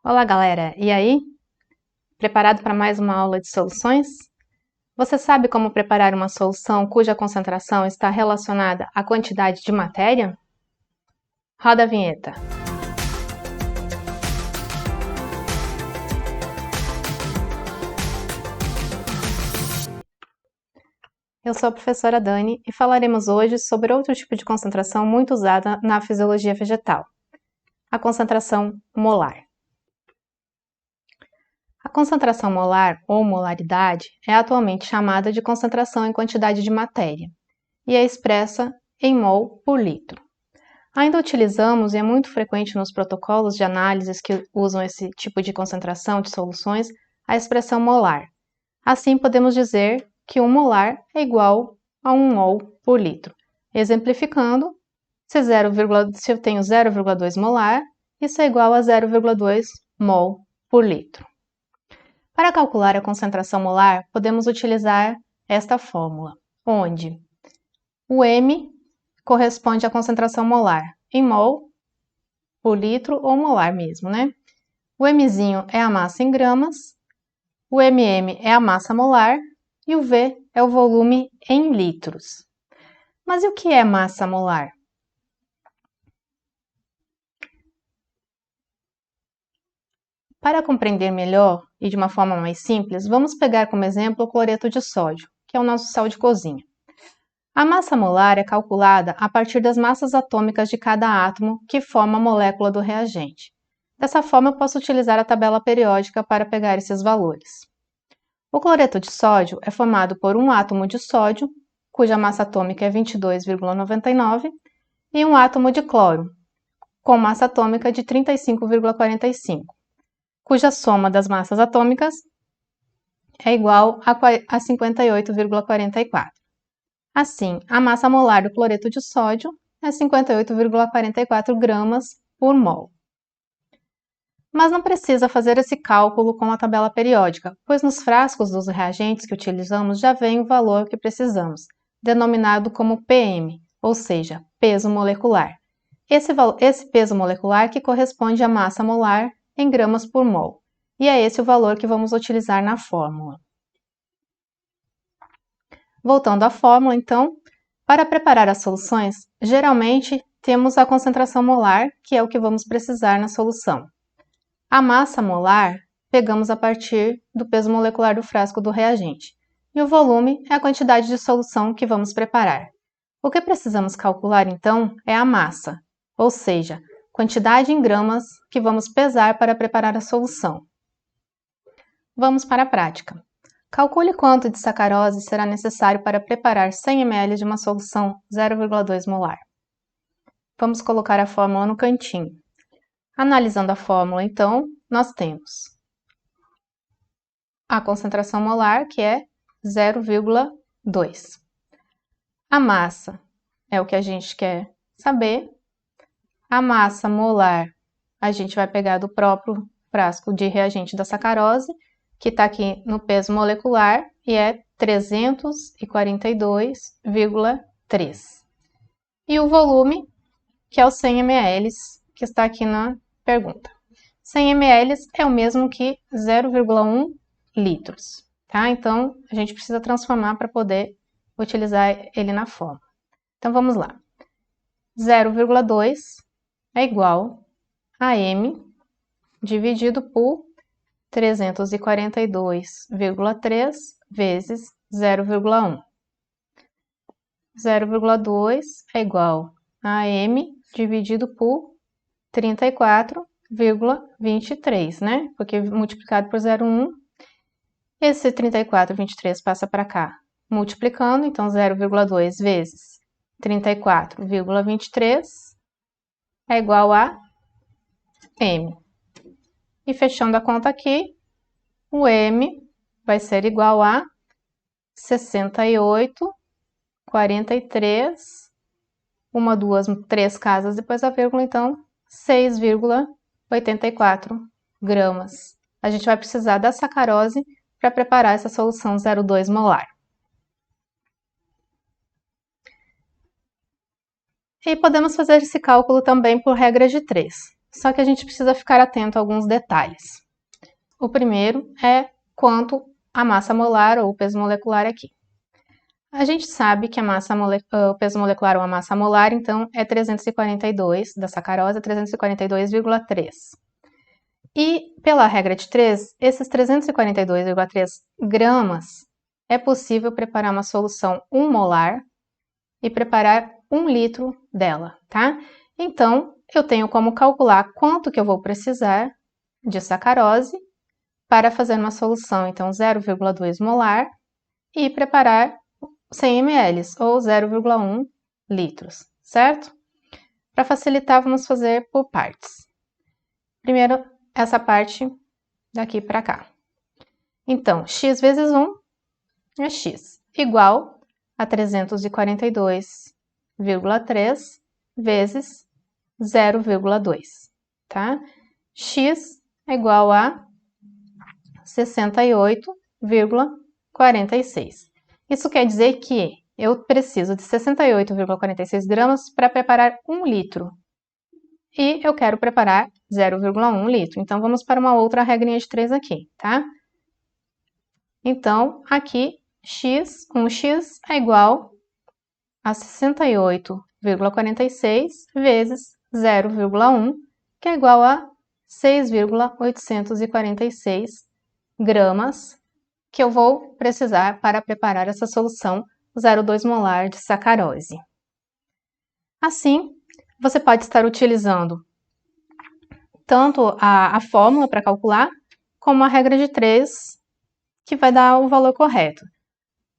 Olá, galera! E aí? Preparado para mais uma aula de soluções? Você sabe como preparar uma solução cuja concentração está relacionada à quantidade de matéria? Roda a vinheta. Eu sou a professora Dani e falaremos hoje sobre outro tipo de concentração muito usada na fisiologia vegetal, a concentração molar. A concentração molar, ou molaridade, é atualmente chamada de concentração em quantidade de matéria e é expressa em mol por litro. Ainda utilizamos, e é muito frequente nos protocolos de análises que usam esse tipo de concentração de soluções, a expressão molar. Assim, podemos dizer que 1 molar é igual a 1 mol por litro. Exemplificando, se eu tenho 0,2 molar, isso é igual a 0,2 mol por litro. Para calcular a concentração molar, podemos utilizar esta fórmula, onde o M corresponde à concentração molar em mol por litro ou molar mesmo, né? O Mzinho é a massa em gramas, o MM é a massa molar e o V é o volume em litros. Mas e o que é massa molar? Para compreender melhor e de uma forma mais simples, vamos pegar como exemplo o cloreto de sódio, que é o nosso sal de cozinha. A massa molar é calculada a partir das massas atômicas de cada átomo que forma a molécula do reagente. Dessa forma, eu posso utilizar a tabela periódica para pegar esses valores. O cloreto de sódio é formado por um átomo de sódio, cuja massa atômica é 22,99, e um átomo de cloro, com massa atômica de 35,45, cuja soma das massas atômicas é igual a 58,44. Assim, a massa molar do cloreto de sódio é 58,44 gramas por mol. Mas não precisa fazer esse cálculo com a tabela periódica, pois nos frascos dos reagentes que utilizamos já vem o valor que precisamos, denominado como PM, ou seja, peso molecular. Esse peso molecular que corresponde à massa molar em gramas por mol, e é esse o valor que vamos utilizar na fórmula. Voltando à fórmula, então, para preparar as soluções, geralmente temos a concentração molar, que é o que vamos precisar na solução. A massa molar pegamos a partir do peso molecular do frasco do reagente, e o volume é a quantidade de solução que vamos preparar. O que precisamos calcular, então, é a massa, ou seja, quantidade em gramas que vamos pesar para preparar a solução. Vamos para a prática. Calcule quanto de sacarose será necessário para preparar 100 ml de uma solução 0,2 molar. Vamos colocar a fórmula no cantinho. Analisando a fórmula, então, nós temos a concentração molar, que é 0,2. A massa é o que a gente quer saber. A massa molar a gente vai pegar do próprio frasco de reagente da sacarose, que está aqui no peso molecular, e é 342,3. E o volume, que é o 100 ml, que está aqui na pergunta. 100 ml é o mesmo que 0,1 litros, tá? Então, a gente precisa transformar para poder utilizar ele na fórmula. Então, vamos lá. 0,2 é igual a M dividido por 342,3 vezes 0,1. 0,2 é igual a M dividido por 34,23, né? Porque multiplicado por 0,1, esse 34,23 passa para cá, multiplicando, então 0,2 vezes 34,23 é igual a M. E fechando a conta aqui, o M vai ser igual a 68,43, 1, 2, 3 casas depois da vírgula, então 6,84 gramas. A gente vai precisar da sacarose para preparar essa solução 0,2 molar. E podemos fazer esse cálculo também por regra de 3. só que a gente precisa ficar atento a alguns detalhes. O primeiro é quanto a massa molar ou o peso molecular aqui. A gente sabe que o peso molecular ou a massa molar, então, é 342, da sacarose é 342,3. E, pela regra de 3, esses 342,3 gramas é possível preparar uma solução 1 molar e preparar 1 litro dela, tá? Então, eu tenho como calcular quanto que eu vou precisar de sacarose para fazer uma solução, então, 0,2 molar e preparar 100 ml ou 0,1 litros, certo? Para facilitar, vamos fazer por partes. Primeiro, essa parte daqui para cá. Então, x vezes 1 é x, igual a 342,3 vezes 0,2, tá? X é igual a 68,46. Isso quer dizer que eu preciso de 68,46 gramas para preparar 1 litro. E eu quero preparar 0,1 litro. Então, vamos para uma outra regrinha de 3 aqui, tá? Então, aqui, 1x é igual a 68,46 vezes 0,1, que é igual a 6,846 gramas, que eu vou precisar para preparar essa solução 0,2 molar de sacarose. Assim, você pode estar utilizando tanto a fórmula para calcular, como a regra de 3, que vai dar o valor correto.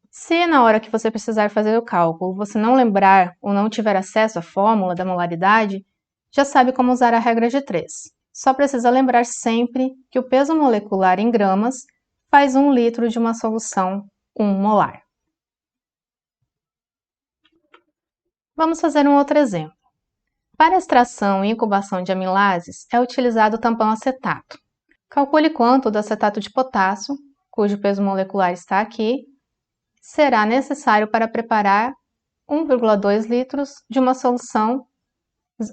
Se na hora que você precisar fazer o cálculo, você não lembrar ou não tiver acesso à fórmula da molaridade, já sabe como usar a regra de 3. Só precisa lembrar sempre que o peso molecular em gramas faz 1 litro de uma solução 1 molar. Vamos fazer um outro exemplo. Para extração e incubação de amilases, é utilizado o tampão acetato. Calcule quanto do acetato de potássio, cujo peso molecular está aqui, será necessário para preparar 1,2 litros de uma solução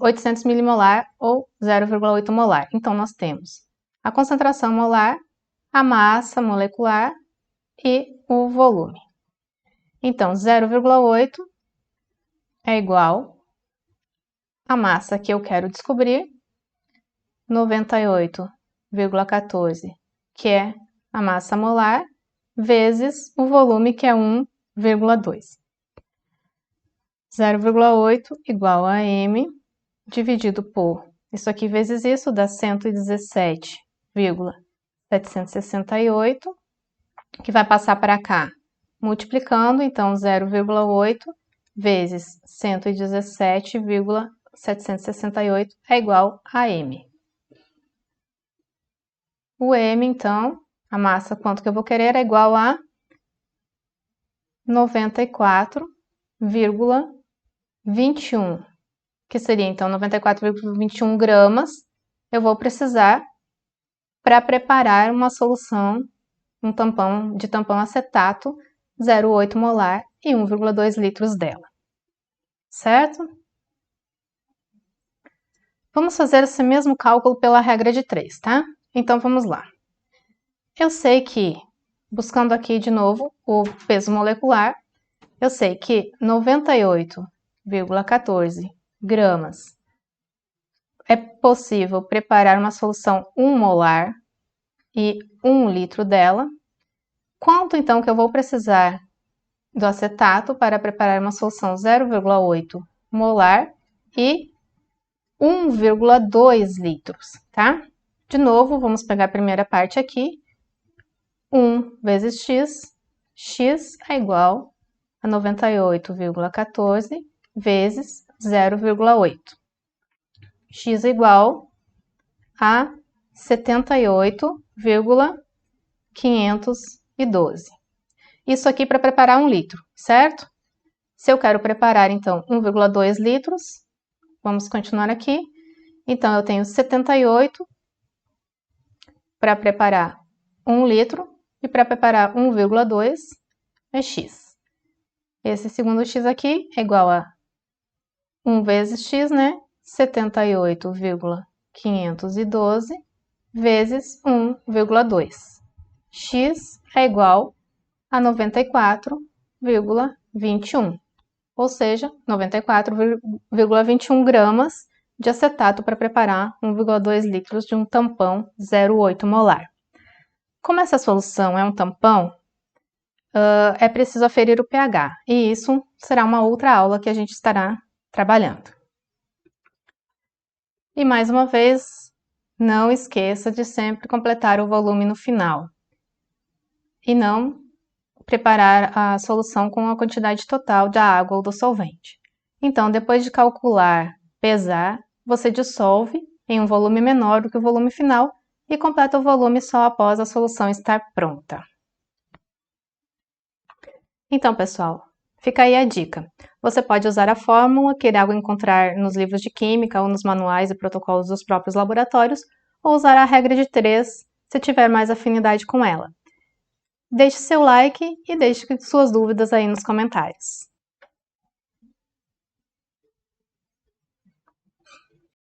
800 milimolar ou 0,8 molar. Então, nós temos a concentração molar, a massa molecular e o volume. Então, 0,8 é igual à massa que eu quero descobrir, 98,14, que é a massa molar, vezes o volume, que é 1,2. 0,8 igual a m, dividido por, isso aqui vezes isso, dá 117,768, que vai passar para cá, multiplicando, então 0,8 vezes 117,768 é igual a m. O m, então, a massa, quanto que eu vou querer, é igual a 94,21, que seria, então, 94,21 gramas, eu vou precisar para preparar uma solução, de tampão acetato, 0,8 molar e 1,2 litros dela. Certo? Vamos fazer esse mesmo cálculo pela regra de 3, tá? Então, vamos lá. Eu sei que, buscando aqui de novo o peso molecular, eu sei que 98,14 gramas é possível preparar uma solução 1 molar e 1 litro dela. Quanto então que eu vou precisar do acetato para preparar uma solução 0,8 molar e 1,2 litros, tá? De novo, vamos pegar a primeira parte aqui. 1 vezes x, x é igual a 98,14 vezes 0,8. X é igual a 78,512. Isso aqui para preparar 1 litro, certo? Se eu quero preparar, então, 1,2 litros, vamos continuar aqui. Então, eu tenho 78 para preparar 1 litro e para preparar 1,2 é x. Esse segundo x aqui é igual a 1 vezes x, né? 78,512 512 vezes 1,2. X é igual a 94,21, ou seja, 94,21 gramas de acetato para preparar 1,2 litros de um tampão 0,8 molar. Como essa solução é um tampão, é preciso aferir o pH, e isso será uma outra aula que a gente estará trabalhando. E mais uma vez, não esqueça de sempre completar o volume no final. E não preparar a solução com a quantidade total da água ou do solvente. Então, depois de calcular, pesar, você dissolve em um volume menor do que o volume final e completa o volume só após a solução estar pronta. Então, pessoal, fica aí a dica. Você pode usar a fórmula que irá encontrar nos livros de química ou nos manuais e protocolos dos próprios laboratórios, ou usar a regra de 3 se tiver mais afinidade com ela. Deixe seu like e deixe suas dúvidas aí nos comentários.